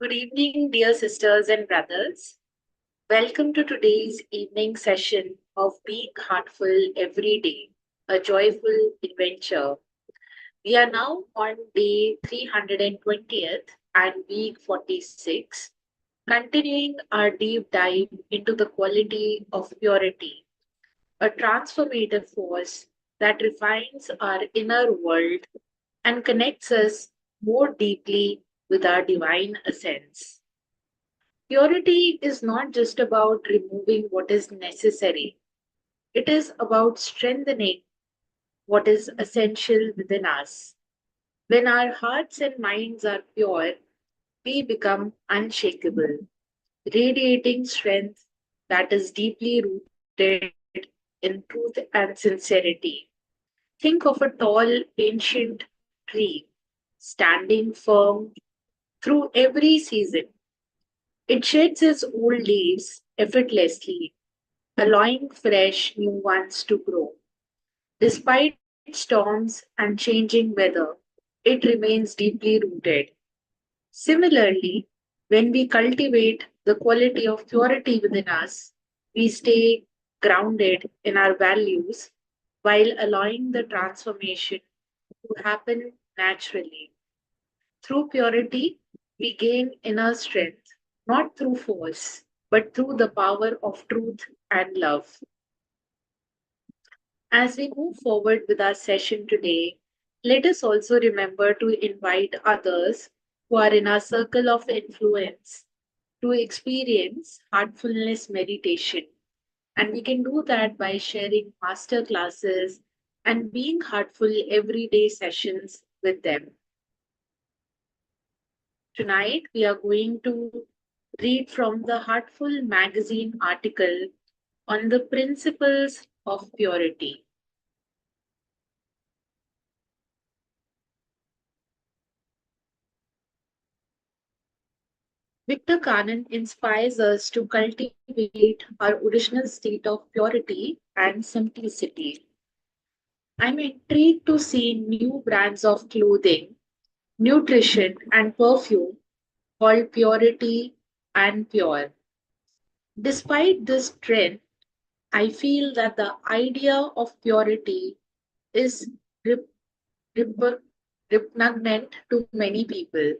Good evening, dear sisters and brothers. Welcome to today's evening session of Being Heartful Every Day, a joyful adventure. We are now on day 320th and week 46, continuing our deep dive into the quality of purity, a transformative force that refines our inner world and connects us more deeply with our divine essence. Purity is not just about removing what is necessary, it is about strengthening what is essential within us. When our hearts and minds are pure, we become unshakable, radiating strength that is deeply rooted in truth and sincerity. Think of a tall, ancient tree standing firm through every season. It sheds its old leaves effortlessly, allowing fresh new ones to grow. Despite storms and changing weather, it remains deeply rooted. Similarly, when we cultivate the quality of purity within us, we stay grounded in our values while allowing the transformation to happen naturally. Through purity, we gain inner strength, not through force, but through the power of truth and love. As we move forward with our session today, let us also remember to invite others who are in our circle of influence to experience heartfulness meditation. And we can do that by sharing master classes and being heartful everyday sessions with them. Tonight, we are going to read from the Heartful magazine article on the principles of purity. Victor Kanan inspires us to cultivate our original state of purity and simplicity. I'm intrigued to see new brands of clothing, nutrition, and perfume called purity and pure. Despite this trend, I feel that the idea of purity is rep- rep- repugnant to many people.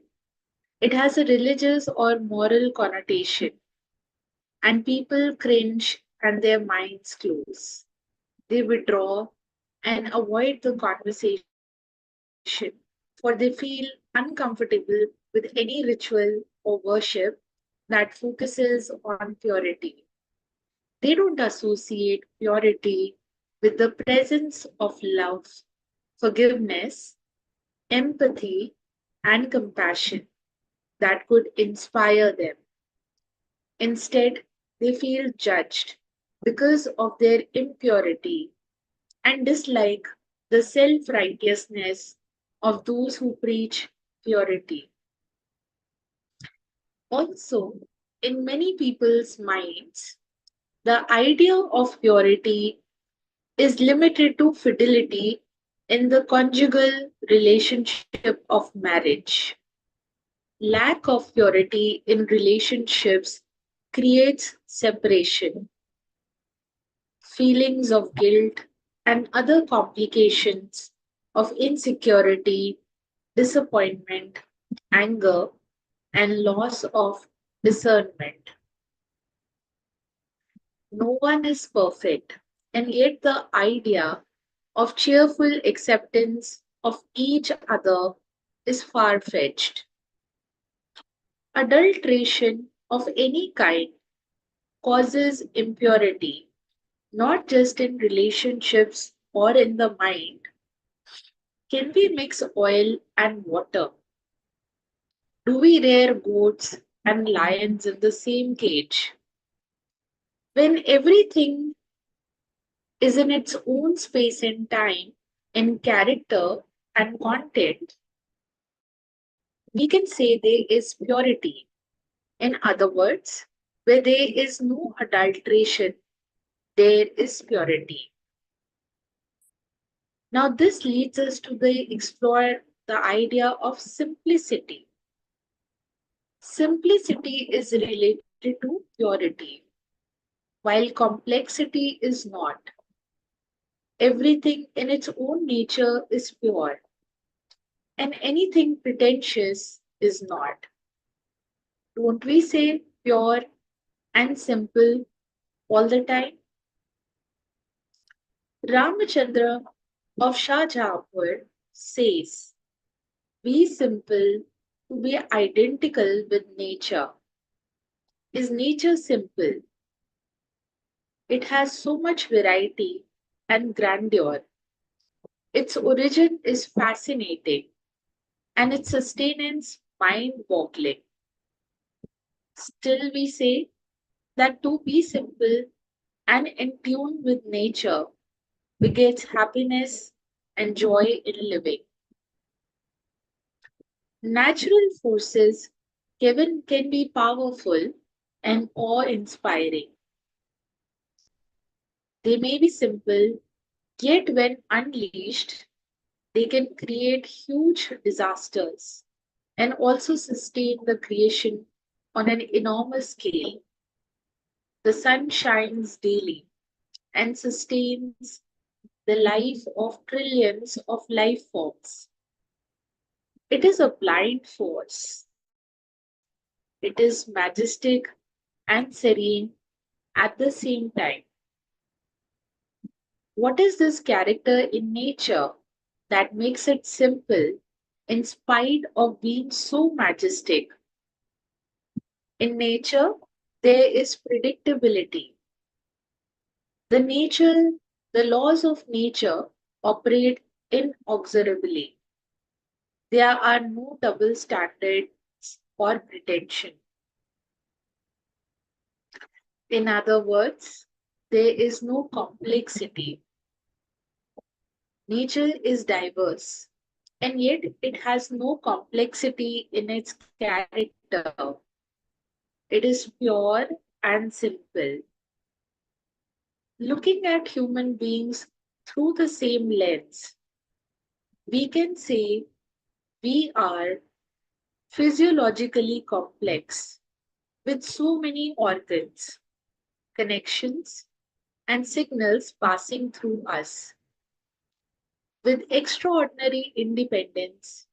It has a religious or moral connotation, and people cringe and their minds close. They withdraw and avoid the conversation, for they feel uncomfortable with any ritual or worship that focuses on purity. They don't associate purity with the presence of love, forgiveness, empathy, and compassion that could inspire them. Instead, they feel judged because of their impurity and dislike the self righteousness of those who preach purity. Also, in many people's minds, the idea of purity is limited to fidelity in the conjugal relationship of marriage. Lack of purity in relationships creates separation, feelings of guilt, and other complications of insecurity, disappointment, anger, and loss of discernment. No one is perfect, and yet the idea of cheerful acceptance of each other is far fetched. Adulteration of any kind causes impurity, not just in relationships or in the mind. Can we mix oil and water? Do we rear goats and lions in the same cage? When everything is in its own space and time, in character and content, we can say there is purity. In other words, where there is no adulteration, there is purity. Now, this leads us to the explore the idea of simplicity. Simplicity is related to purity, while complexity is not. Everything in its own nature is pure, and anything pretentious is not. Don't we say pure and simple all the time? Ramachandra of Shahjahanpur says, be simple to be identical with nature. Is nature simple? It has so much variety and grandeur. Its origin is fascinating and its sustenance mind boggling. Still, we say that to be simple and in tune with nature begets happiness and joy in living. Natural forces can be powerful and awe inspiring. They may be simple, yet when unleashed, they can create huge disasters and also sustain the creation on an enormous scale. The sun shines daily and sustains the life of trillions of life forms. It is a blind force. It is majestic and serene at the same time. What is this character in nature that makes it simple in spite of being so majestic? In nature, there is predictability. The nature, the laws of nature operate inexorably. There are no double standards or pretension. In other words, there is no complexity. Nature is diverse, and yet it has no complexity in its character. It is pure and simple. Looking at human beings through the same lens, we can say we are physiologically complex with so many organs, connections, and signals passing through us. With extraordinary independence,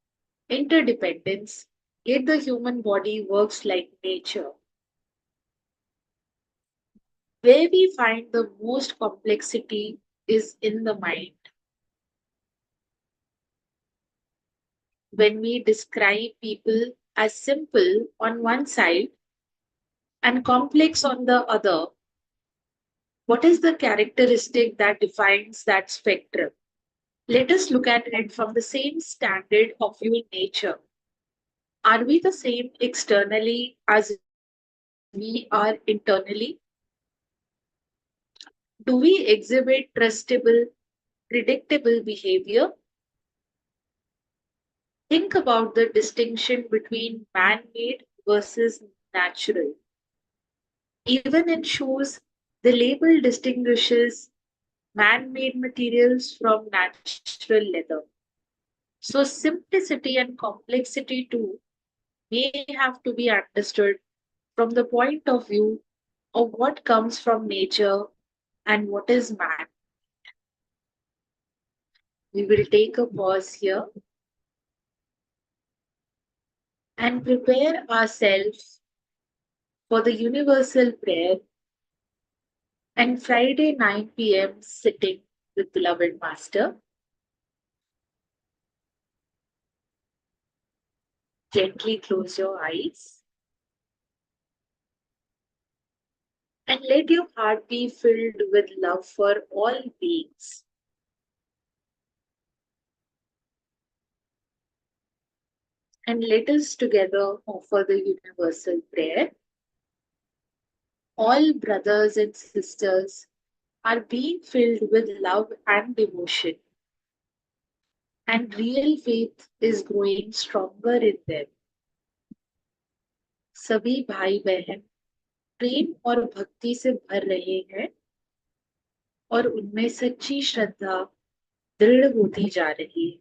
interdependence, yet the human body works like nature. Where we find the most complexity is in the mind. When we describe people as simple on one side and complex on the other, what is the characteristic that defines that spectrum? Let us look at it from the same standard of viewing nature. Are we the same externally as we are internally? Do we exhibit trustable, predictable behavior? Think about the distinction between man made versus natural. Even in shoes, the label distinguishes man made materials from natural leather. So, simplicity and complexity too may have to be understood from the point of view of what comes from nature and what is man. We will take a pause here and prepare ourselves for the universal prayer and Friday 9 p.m. sitting with beloved Master. Gently close your eyes and let your heart be filled with love for all beings. And let us together offer the universal prayer. All brothers and sisters are being filled with love and devotion, and real faith is growing stronger in them. सभी भाई बहन प्रेम और भक्ति से भर रहे हैं और उनमें सच्ची श्रद्धा दृढ़ होती जा रही है.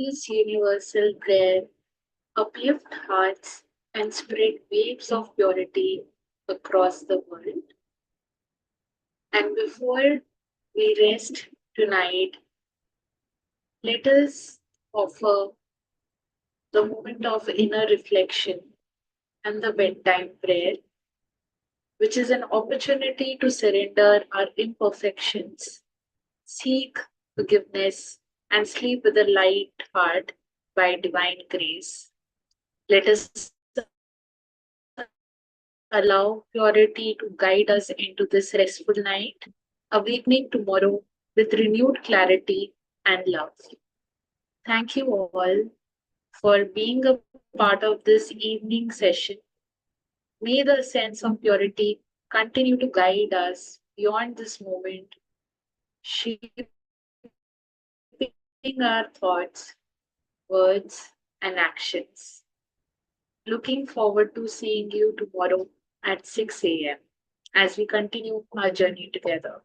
This universal prayer uplift hearts and spread waves of purity across the world. And before we rest tonight, let us offer the moment of inner reflection and the bedtime prayer, which is an opportunity to surrender our imperfections, seek forgiveness, and sleep with a light heart by divine grace. Let us allow purity to guide us into this restful night, awakening tomorrow with renewed clarity and love. Thank you all for being a part of this evening session. May the sense of purity continue to guide us beyond this moment, shaping our thoughts, words, and actions. Looking forward to seeing you tomorrow at 6 a.m. as we continue our journey together.